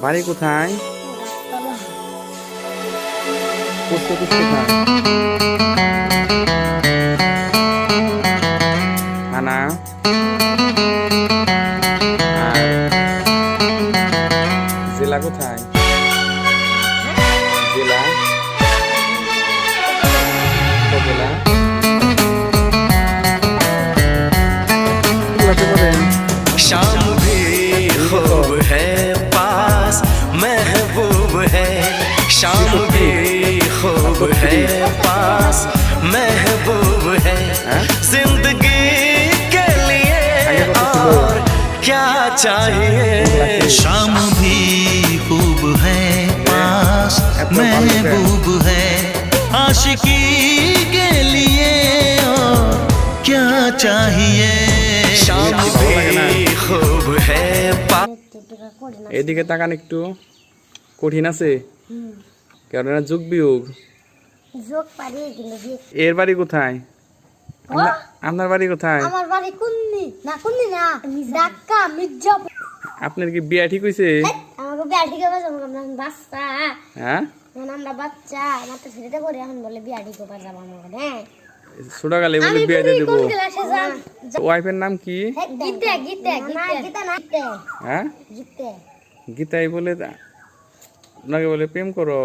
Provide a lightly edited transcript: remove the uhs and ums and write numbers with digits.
বাড়ি কোথায়? Post office কোথায়? থানা আর জেলা কোথায়? জেলা উপজেলা বলেন। शाम भी खूब है पास महबूब है शाम भी खूब है पास महबूब है जिंदगी के लिए और क्या चाहिए शाम भी खूब है पास महबूब है आशिकी के लिए और क्या चाहिए शाम भी खूब है पास এদিকে তাকান একটু। কঠিন আছে কারণ এরা যোগ বিয়োগ। এর বাড়ি কোথায়? আপনার বাড়ি কোথায়? আমার বাড়ি কুন্নি না ঢাকা মির্জাপুর। আপনার কি বিয়া ঠিক হইছে? আমাকে বিয়া ঠিক হবে আমরা বাচ্চা। হ্যাঁ আমরা বাচ্চা মাত্র ছেলেটা করে এখন বলে বিয়া ঠিক হবে যাব আমাকে। হ্যাঁ ছোটকালে বলে বিয়া দিয়ে দেব। কোন ক্লাসে যান? ওয়াইফের নাম কি? গীতা না হ্যাঁ গীতা গীতাই বলে ওনাকে বলে প্রেম করো।